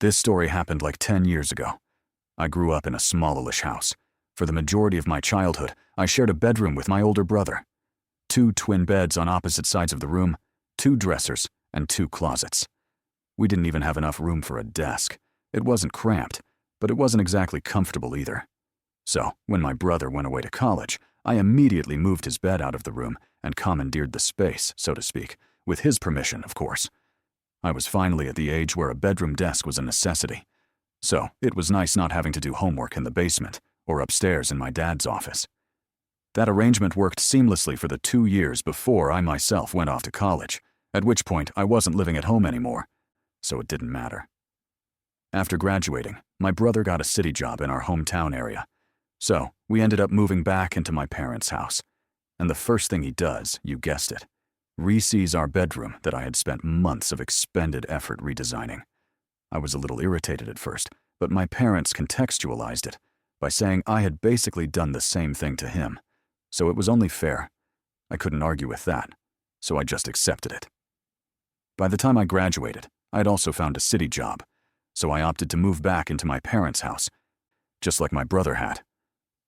This story happened like 10 years ago. I grew up in a smallish house. For the majority of my childhood, I shared a bedroom with my older brother. 2 twin beds on opposite sides of the room, 2 dressers, and 2 closets. We didn't even have enough room for a desk. It wasn't cramped, but it wasn't exactly comfortable either. So, when my brother went away to college, I immediately moved his bed out of the room and commandeered the space, so to speak, with his permission, of course. I was finally at the age where a bedroom desk was a necessity. So, it was nice not having to do homework in the basement or upstairs in my dad's office. That arrangement worked seamlessly for the 2 years before I myself went off to college, at which point I wasn't living at home anymore, so it didn't matter. After graduating, my brother got a city job in our hometown area. So, we ended up moving back into my parents' house. And the first thing he does, you guessed it, re-sees our bedroom that I had spent months of expended effort redesigning. I was a little irritated at first, but my parents contextualized it by saying I had basically done the same thing to him, so it was only fair. I couldn't argue with that, so I just accepted it. By the time I graduated, I'd also found a city job, so I opted to move back into my parents' house, just like my brother had.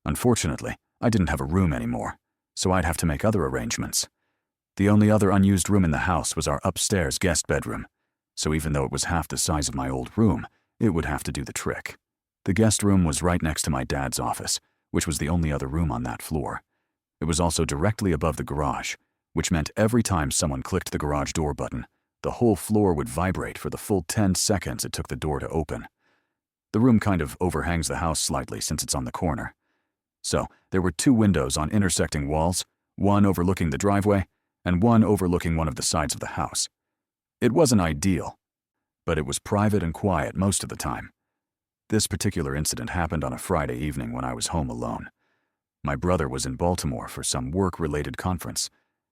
Unfortunately, I didn't have a room anymore, so I'd have to make other arrangements. The only other unused room in the house was our upstairs guest bedroom, so even though it was half the size of my old room, it would have to do the trick. The guest room was right next to my dad's office, which was the only other room on that floor. It was also directly above the garage, which meant every time someone clicked the garage door button, the whole floor would vibrate for the full 10 seconds it took the door to open. The room kind of overhangs the house slightly since it's on the corner. So, there were 2 windows on intersecting walls, one overlooking the driveway, and one overlooking one of the sides of the house. It wasn't ideal, but it was private and quiet most of the time. This particular incident happened on a Friday evening when I was home alone. My brother was in Baltimore for some work-related conference,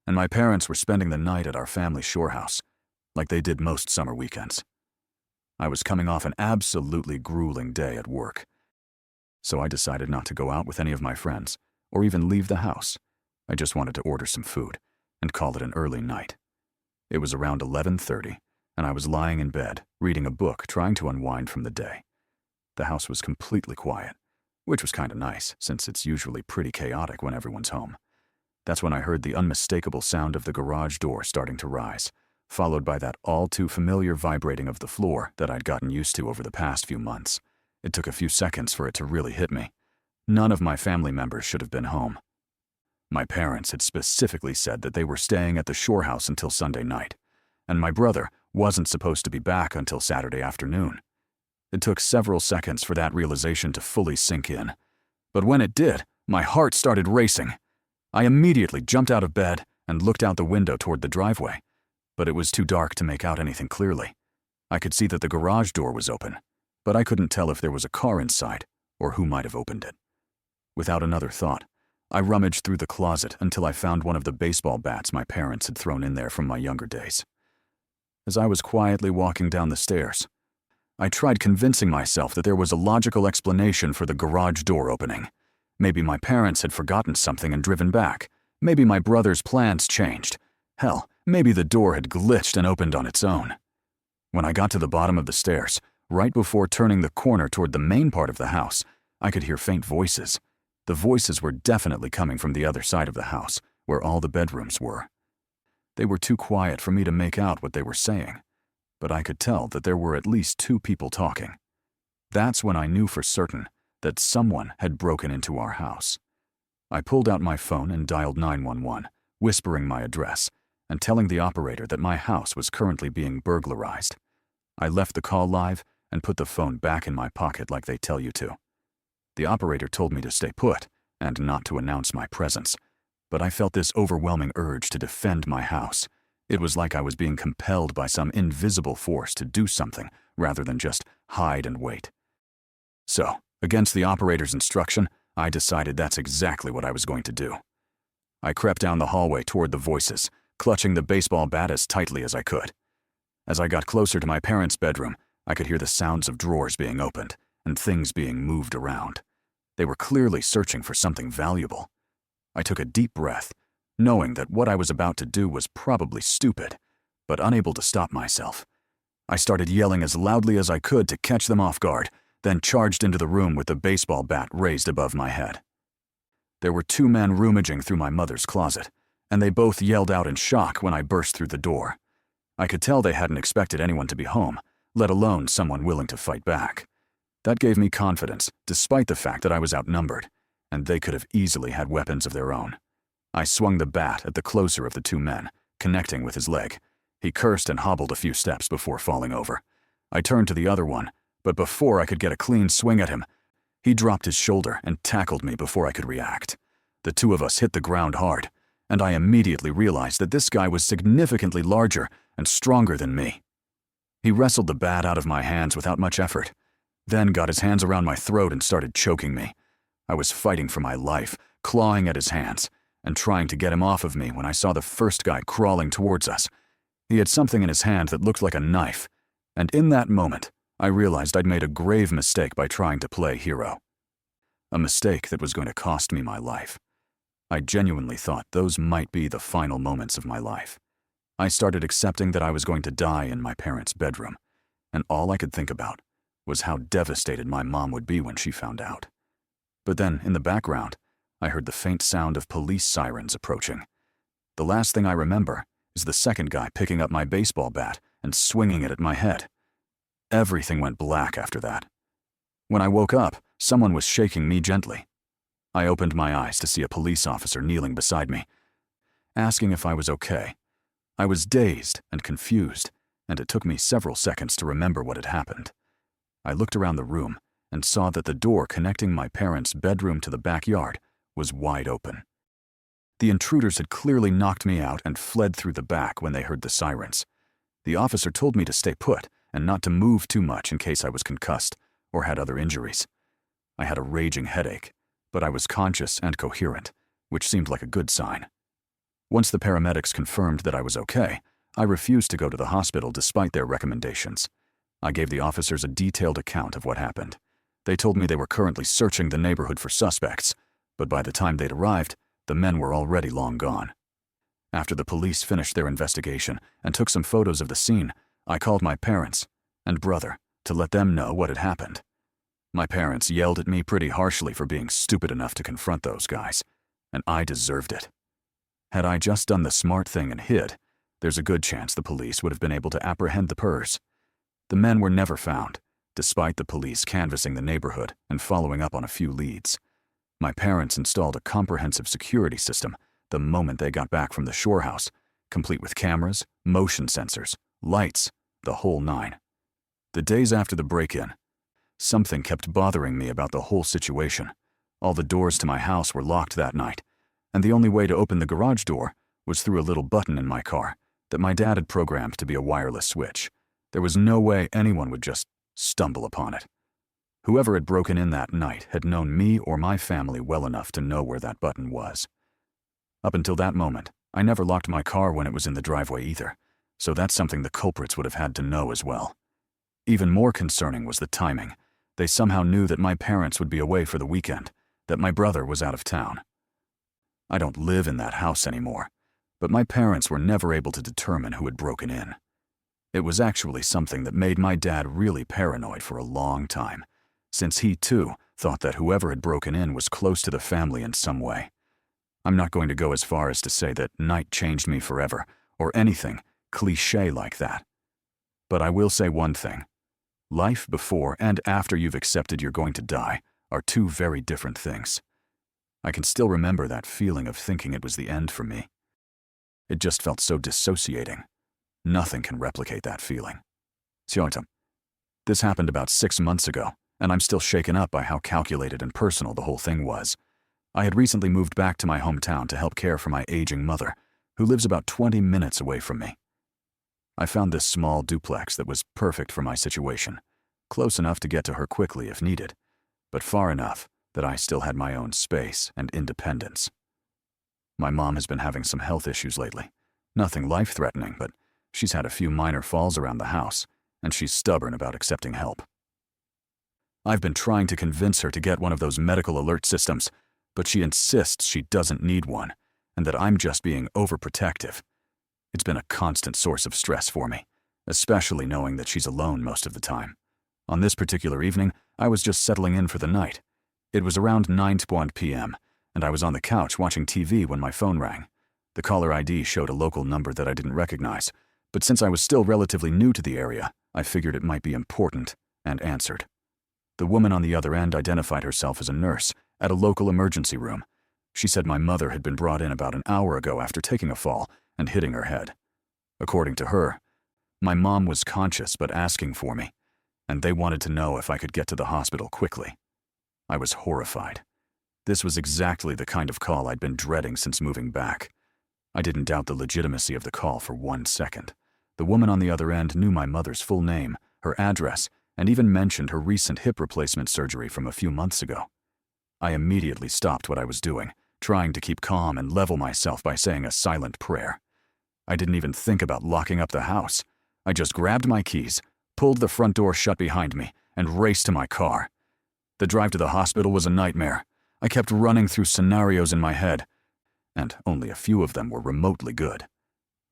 and my parents were spending the night at our family shore house, like they did most summer weekends. I was coming off an absolutely grueling day at work, so I decided not to go out with any of my friends, or even leave the house. I just wanted to order some food, and call it an early night. It was around 11:30, and I was lying in bed, reading a book, trying to unwind from the day. The house was completely quiet, which was kinda nice, since it's usually pretty chaotic when everyone's home. That's when I heard the unmistakable sound of the garage door starting to rise, followed by that all-too-familiar vibrating of the floor that I'd gotten used to over the past few months. It took a few seconds for it to really hit me. None of my family members should have been home. My parents had specifically said that they were staying at the shore house until Sunday night, and my brother wasn't supposed to be back until Saturday afternoon. It took several seconds for that realization to fully sink in. But when it did, my heart started racing. I immediately jumped out of bed and looked out the window toward the driveway, but it was too dark to make out anything clearly. I could see that the garage door was open, but I couldn't tell if there was a car inside or who might have opened it. Without another thought, I rummaged through the closet until I found one of the baseball bats my parents had thrown in there from my younger days. As I was quietly walking down the stairs, I tried convincing myself that there was a logical explanation for the garage door opening. Maybe my parents had forgotten something and driven back. Maybe my brother's plans changed. Hell, maybe the door had glitched and opened on its own. When I got to the bottom of the stairs, right before turning the corner toward the main part of the house, I could hear faint voices. The voices were definitely coming from the other side of the house, where all the bedrooms were. They were too quiet for me to make out what they were saying, but I could tell that there were at least 2 people talking. That's when I knew for certain that someone had broken into our house. I pulled out my phone and dialed 911, whispering my address and telling the operator that my house was currently being burglarized. I left the call live and put the phone back in my pocket like they tell you to. The operator told me to stay put and not to announce my presence, but I felt this overwhelming urge to defend my house. It was like I was being compelled by some invisible force to do something rather than just hide and wait. So, against the operator's instruction, I decided that's exactly what I was going to do. I crept down the hallway toward the voices, clutching the baseball bat as tightly as I could. As I got closer to my parents' bedroom, I could hear the sounds of drawers being opened and things being moved around. They were clearly searching for something valuable. I took a deep breath, knowing that what I was about to do was probably stupid, but unable to stop myself. I started yelling as loudly as I could to catch them off guard, then charged into the room with the baseball bat raised above my head. There were 2 men rummaging through my mother's closet, and they both yelled out in shock when I burst through the door. I could tell they hadn't expected anyone to be home, let alone someone willing to fight back. That gave me confidence, despite the fact that I was outnumbered, and they could have easily had weapons of their own. I swung the bat at the closer of the 2 men, connecting with his leg. He cursed and hobbled a few steps before falling over. I turned to the other one, but before I could get a clean swing at him, he dropped his shoulder and tackled me before I could react. The 2 of us hit the ground hard, and I immediately realized that this guy was significantly larger and stronger than me. He wrestled the bat out of my hands without much effort, then got his hands around my throat and started choking me. I was fighting for my life, clawing at his hands, and trying to get him off of me when I saw the first guy crawling towards us. He had something in his hand that looked like a knife, and in that moment, I realized I'd made a grave mistake by trying to play hero. A mistake that was going to cost me my life. I genuinely thought those might be the final moments of my life. I started accepting that I was going to die in my parents' bedroom, and all I could think about was how devastated my mom would be when she found out. But then, in the background, I heard the faint sound of police sirens approaching. The last thing I remember is the second guy picking up my baseball bat and swinging it at my head. Everything went black after that. When I woke up, someone was shaking me gently. I opened my eyes to see a police officer kneeling beside me, asking if I was okay. I was dazed and confused, and it took me several seconds to remember what had happened. I looked around the room and saw that the door connecting my parents' bedroom to the backyard was wide open. The intruders had clearly knocked me out and fled through the back when they heard the sirens. The officer told me to stay put and not to move too much in case I was concussed or had other injuries. I had a raging headache, but I was conscious and coherent, which seemed like a good sign. Once the paramedics confirmed that I was okay, I refused to go to the hospital despite their recommendations. I gave the officers a detailed account of what happened. They told me they were currently searching the neighborhood for suspects, but by the time they'd arrived, the men were already long gone. After the police finished their investigation and took some photos of the scene, I called my parents and brother to let them know what had happened. My parents yelled at me pretty harshly for being stupid enough to confront those guys, and I deserved it. Had I just done the smart thing and hid, there's a good chance the police would have been able to apprehend the Purs. The men were never found, despite the police canvassing the neighborhood and following up on a few leads. My parents installed a comprehensive security system the moment they got back from the shore house, complete with cameras, motion sensors, lights, the whole nine. The days after the break-in, something kept bothering me about the whole situation. All the doors to my house were locked that night, and the only way to open the garage door was through a little button in my car that my dad had programmed to be a wireless switch. There was no way anyone would just stumble upon it. Whoever had broken in that night had known me or my family well enough to know where that button was. Up until that moment, I never locked my car when it was in the driveway either, so that's something the culprits would have had to know as well. Even more concerning was the timing. They somehow knew that my parents would be away for the weekend, that my brother was out of town. I don't live in that house anymore, but my parents were never able to determine who had broken in. It was actually something that made my dad really paranoid for a long time, since he, too, thought that whoever had broken in was close to the family in some way. I'm not going to go as far as to say that night changed me forever, or anything cliché like that. But I will say one thing. Life before and after you've accepted you're going to die are two very different things. I can still remember that feeling of thinking it was the end for me. It just felt so dissociating. Nothing can replicate that feeling. This happened about 6 months ago, and I'm still shaken up by how calculated and personal the whole thing was. I had recently moved back to my hometown to help care for my aging mother, who lives about 20 minutes away from me. I found this small duplex that was perfect for my situation, close enough to get to her quickly if needed, but far enough that I still had my own space and independence. My mom has been having some health issues lately. Nothing life-threatening, but she's had a few minor falls around the house, and she's stubborn about accepting help. I've been trying to convince her to get one of those medical alert systems, but she insists she doesn't need one, and that I'm just being overprotective. It's been a constant source of stress for me, especially knowing that she's alone most of the time. On this particular evening, I was just settling in for the night. It was around 9:01 p.m., and I was on the couch watching TV when my phone rang. The caller ID showed a local number that I didn't recognize, but since I was still relatively new to the area, I figured it might be important, and answered. The woman on the other end identified herself as a nurse at a local emergency room. She said my mother had been brought in about an hour ago after taking a fall and hitting her head. According to her, my mom was conscious but asking for me, and they wanted to know if I could get to the hospital quickly. I was horrified. This was exactly the kind of call I'd been dreading since moving back. I didn't doubt the legitimacy of the call for 1 second. The woman on the other end knew my mother's full name, her address, and even mentioned her recent hip replacement surgery from a few months ago. I immediately stopped what I was doing, trying to keep calm and level myself by saying a silent prayer. I didn't even think about locking up the house. I just grabbed my keys, pulled the front door shut behind me, and raced to my car. The drive to the hospital was a nightmare. I kept running through scenarios in my head, and only a few of them were remotely good.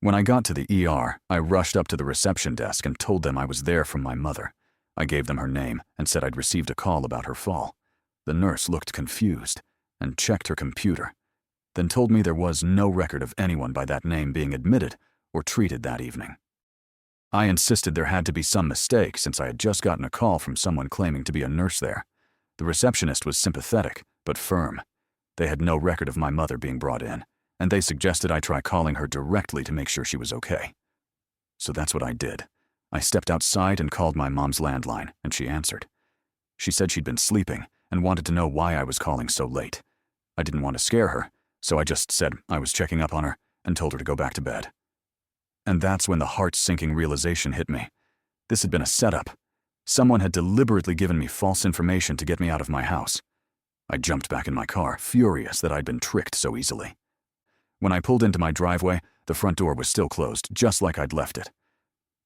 When I got to the ER, I rushed up to the reception desk and told them I was there from my mother. I gave them her name and said I'd received a call about her fall. The nurse looked confused and checked her computer, then told me there was no record of anyone by that name being admitted or treated that evening. I insisted there had to be some mistake since I had just gotten a call from someone claiming to be a nurse there. The receptionist was sympathetic, but firm. They had no record of my mother being brought in, and they suggested I try calling her directly to make sure she was okay. So that's what I did. I stepped outside and called my mom's landline, and she answered. She said she'd been sleeping and wanted to know why I was calling so late. I didn't want to scare her, so I just said I was checking up on her and told her to go back to bed. And that's when the heart-sinking realization hit me. This had been a setup. Someone had deliberately given me false information to get me out of my house. I jumped back in my car, furious that I'd been tricked so easily. When I pulled into my driveway, the front door was still closed, just like I'd left it.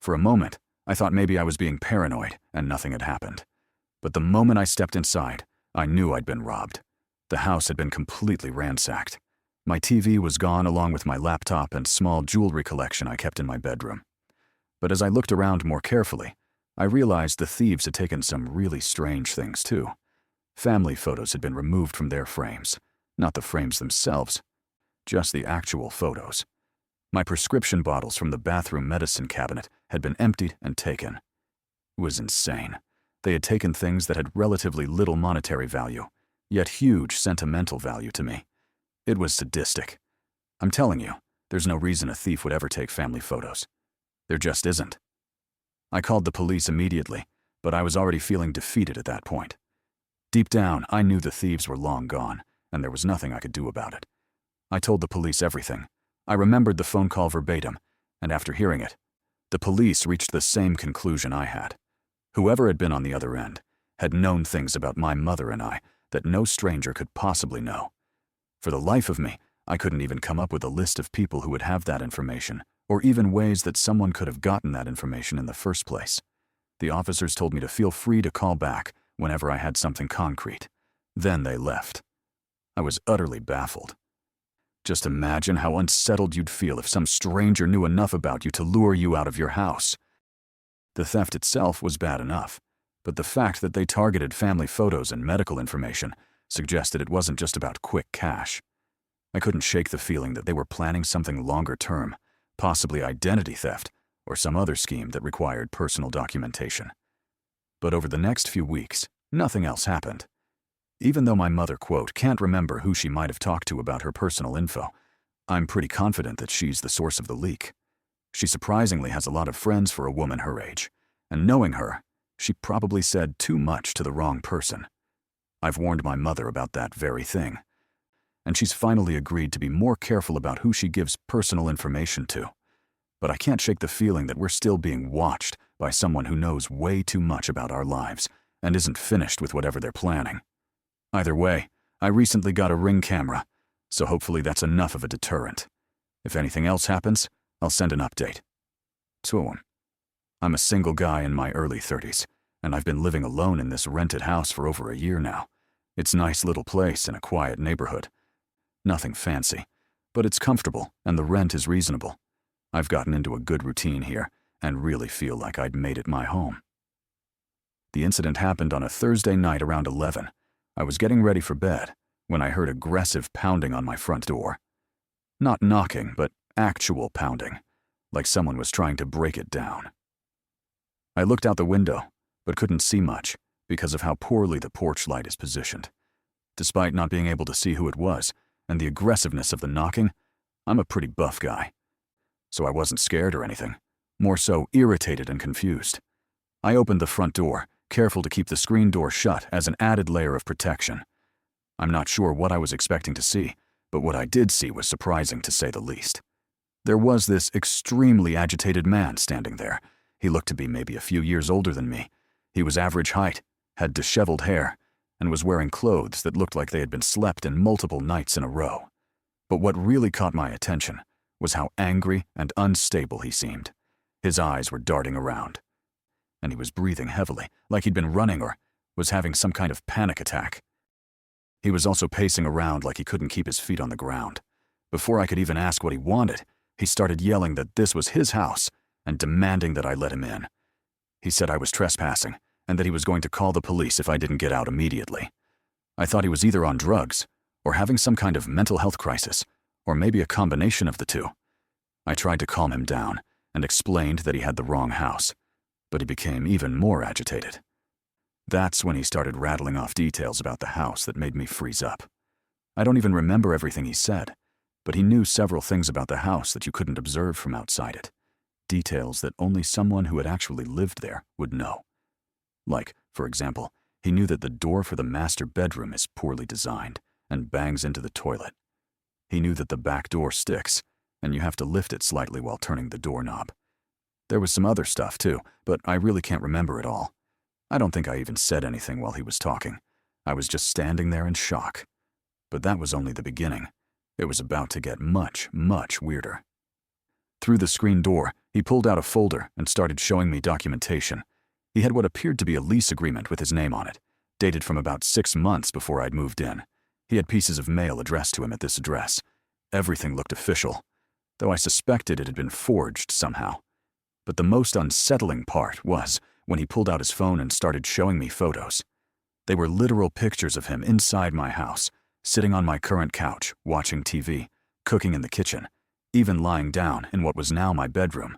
For a moment, I thought maybe I was being paranoid and nothing had happened. But the moment I stepped inside, I knew I'd been robbed. The house had been completely ransacked. My TV was gone along with my laptop and small jewelry collection I kept in my bedroom. But as I looked around more carefully, I realized the thieves had taken some really strange things too. Family photos had been removed from their frames, not the frames themselves, just the actual photos. My prescription bottles from the bathroom medicine cabinet had been emptied and taken. It was insane. They had taken things that had relatively little monetary value, yet huge sentimental value to me. It was sadistic. I'm telling you, there's no reason a thief would ever take family photos. There just isn't. I called the police immediately, but I was already feeling defeated at that point. Deep down, I knew the thieves were long gone, and there was nothing I could do about it. I told the police everything. I remembered the phone call verbatim, and after hearing it, the police reached the same conclusion I had. Whoever had been on the other end had known things about my mother and I that no stranger could possibly know. For the life of me, I couldn't even come up with a list of people who would have that information, or even ways that someone could have gotten that information in the first place. The officers told me to feel free to call back whenever I had something concrete. Then they left. I was utterly baffled. Just imagine how unsettled you'd feel if some stranger knew enough about you to lure you out of your house. The theft itself was bad enough, but the fact that they targeted family photos and medical information suggested it wasn't just about quick cash. I couldn't shake the feeling that they were planning something longer term, possibly identity theft or some other scheme that required personal documentation. But over the next few weeks, nothing else happened. Even though my mother, quote, can't remember who she might have talked to about her personal info, I'm pretty confident that she's the source of the leak. She surprisingly has a lot of friends for a woman her age, and knowing her, she probably said too much to the wrong person. I've warned my mother about that very thing, and she's finally agreed to be more careful about who she gives personal information to. But I can't shake the feeling that we're still being watched by someone who knows way too much about our lives and isn't finished with whatever they're planning. Either way, I recently got a Ring camera, so hopefully that's enough of a deterrent. If anything else happens, I'll send an update. So, I'm a single guy in my early 30s, and I've been living alone in this rented house for over a year now. It's a nice little place in a quiet neighborhood. Nothing fancy, but it's comfortable and the rent is reasonable. I've gotten into a good routine here, and really feel like I'd made it my home. The incident happened on a Thursday night around 11. I was getting ready for bed when I heard aggressive pounding on my front door. Not knocking, but actual pounding, like someone was trying to break it down. I looked out the window, but couldn't see much because of how poorly the porch light is positioned. Despite not being able to see who it was and the aggressiveness of the knocking, I'm a pretty buff guy. So I wasn't scared or anything, more so irritated and confused. I opened the front door, careful to keep the screen door shut as an added layer of protection. I'm not sure what I was expecting to see, but what I did see was surprising to say the least. There was this extremely agitated man standing there. He looked to be maybe a few years older than me. He was average height, had disheveled hair, and was wearing clothes that looked like they had been slept in multiple nights in a row. But what really caught my attention was how angry and unstable he seemed. His eyes were darting around, and he was breathing heavily, like he'd been running or was having some kind of panic attack. He was also pacing around like he couldn't keep his feet on the ground. Before I could even ask what he wanted, he started yelling that this was his house and demanding that I let him in. He said I was trespassing and that he was going to call the police if I didn't get out immediately. I thought he was either on drugs or having some kind of mental health crisis, or maybe a combination of the two. I tried to calm him down and explained that he had the wrong house, but he became even more agitated. That's when he started rattling off details about the house that made me freeze up. I don't even remember everything he said, but he knew several things about the house that you couldn't observe from outside it. Details that only someone who had actually lived there would know. Like, for example, he knew that the door for the master bedroom is poorly designed and bangs into the toilet. He knew that the back door sticks, and you have to lift it slightly while turning the doorknob. There was some other stuff too, but I really can't remember it all. I don't think I even said anything while he was talking. I was just standing there in shock. But that was only the beginning. It was about to get much, much weirder. Through the screen door, he pulled out a folder and started showing me documentation. He had what appeared to be a lease agreement with his name on it, dated from about 6 months before I'd moved in. He had pieces of mail addressed to him at this address. Everything looked official, though I suspected it had been forged somehow. But the most unsettling part was when he pulled out his phone and started showing me photos. They were literal pictures of him inside my house, sitting on my current couch, watching TV, cooking in the kitchen, even lying down in what was now my bedroom.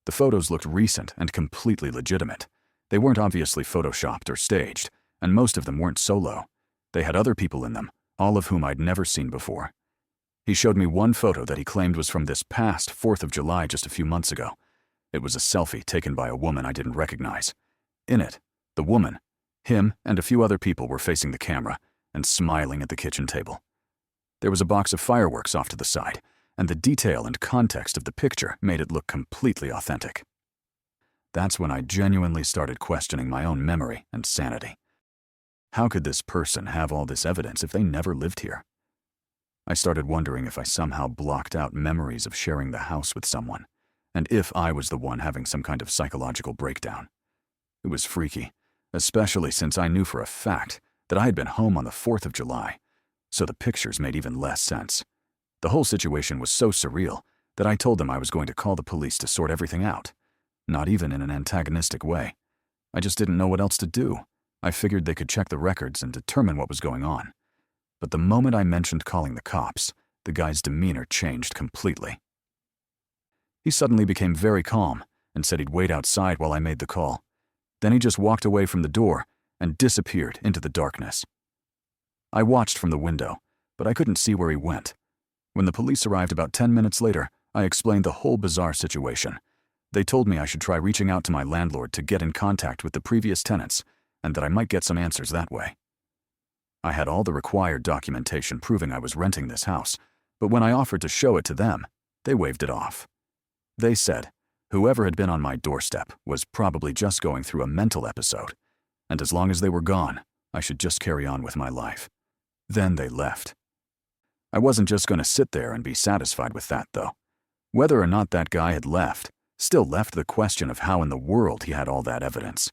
The photos looked recent and completely legitimate. They weren't obviously photoshopped or staged, and most of them weren't solo. They had other people in them, all of whom I'd never seen before. He showed me one photo that he claimed was from this past 4th of July just a few months ago. It was a selfie taken by a woman I didn't recognize. In it, the woman, him, and a few other people were facing the camera and smiling at the kitchen table. There was a box of fireworks off to the side, and the detail and context of the picture made it look completely authentic. That's when I genuinely started questioning my own memory and sanity. How could this person have all this evidence if they never lived here? I started wondering if I somehow blocked out memories of sharing the house with someone, and if I was the one having some kind of psychological breakdown. It was freaky, especially since I knew for a fact that I had been home on the 4th of July, so the pictures made even less sense. The whole situation was so surreal that I told them I was going to call the police to sort everything out, not even in an antagonistic way. I just didn't know what else to do. I figured they could check the records and determine what was going on. But the moment I mentioned calling the cops, the guy's demeanor changed completely. He suddenly became very calm and said he'd wait outside while I made the call. Then he just walked away from the door and disappeared into the darkness. I watched from the window, but I couldn't see where he went. When the police arrived about 10 minutes later, I explained the whole bizarre situation. They told me I should try reaching out to my landlord to get in contact with the previous tenants, and that I might get some answers that way. I had all the required documentation proving I was renting this house, but when I offered to show it to them, they waved it off. They said whoever had been on my doorstep was probably just going through a mental episode, and as long as they were gone, I should just carry on with my life. Then they left. I wasn't just going to sit there and be satisfied with that, though. Whether or not that guy had left still left the question of how in the world he had all that evidence.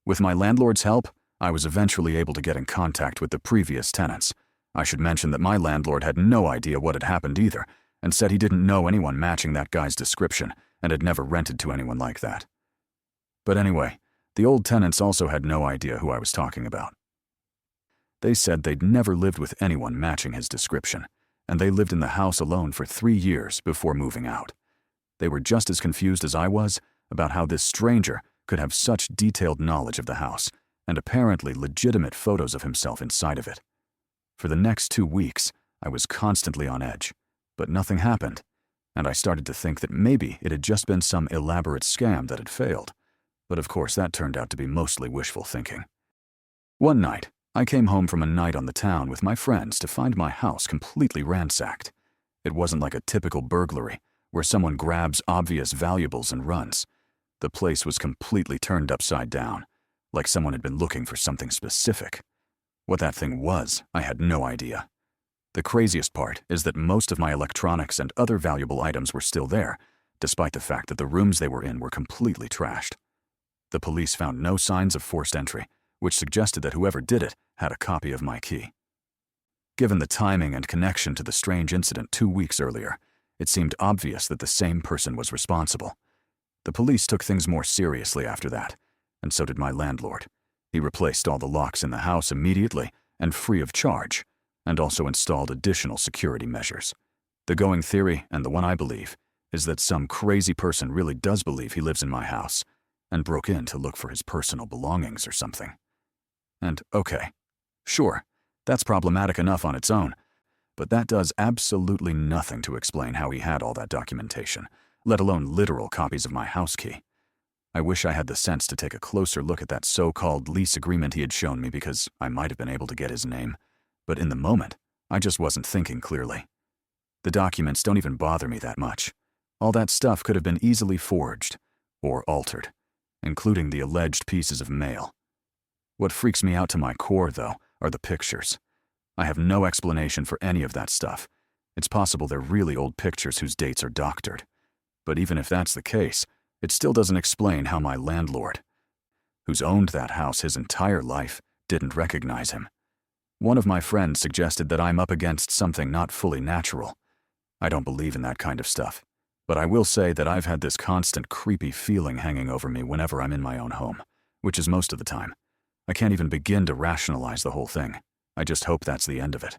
With my landlord's help, I was eventually able to get in contact with the previous tenants. I should mention that my landlord had no idea what had happened either, and said he didn't know anyone matching that guy's description, and had never rented to anyone like that. But anyway, the old tenants also had no idea who I was talking about. They said they'd never lived with anyone matching his description, and they lived in the house alone for 3 years before moving out. They were just as confused as I was about how this stranger could have such detailed knowledge of the house, and apparently legitimate photos of himself inside of it. For the next 2 weeks, I was constantly on edge, but nothing happened, and I started to think that maybe it had just been some elaborate scam that had failed. But of course that turned out to be mostly wishful thinking. One night, I came home from a night on the town with my friends to find my house completely ransacked. It wasn't like a typical burglary, where someone grabs obvious valuables and runs. The place was completely turned upside down, like someone had been looking for something specific. What that thing was, I had no idea. The craziest part is that most of my electronics and other valuable items were still there, despite the fact that the rooms they were in were completely trashed. The police found no signs of forced entry, which suggested that whoever did it had a copy of my key. Given the timing and connection to the strange incident 2 weeks earlier, it seemed obvious that the same person was responsible. The police took things more seriously after that, and so did my landlord. He replaced all the locks in the house immediately and free of charge, and also installed additional security measures. The going theory, and the one I believe, is that some crazy person really does believe he lives in my house and broke in to look for his personal belongings or something. And okay, sure, that's problematic enough on its own, but that does absolutely nothing to explain how he had all that documentation, let alone literal copies of my house key. I wish I had the sense to take a closer look at that so-called lease agreement he had shown me, because I might have been able to get his name. But in the moment, I just wasn't thinking clearly. The documents don't even bother me that much. All that stuff could have been easily forged or altered, including the alleged pieces of mail. What freaks me out to my core, though, are the pictures. I have no explanation for any of that stuff. It's possible they're really old pictures whose dates are doctored. But even if that's the case, it still doesn't explain how my landlord, who's owned that house his entire life, didn't recognize him. One of my friends suggested that I'm up against something not fully natural. I don't believe in that kind of stuff, but I will say that I've had this constant creepy feeling hanging over me whenever I'm in my own home, which is most of the time. I can't even begin to rationalize the whole thing. I just hope that's the end of it.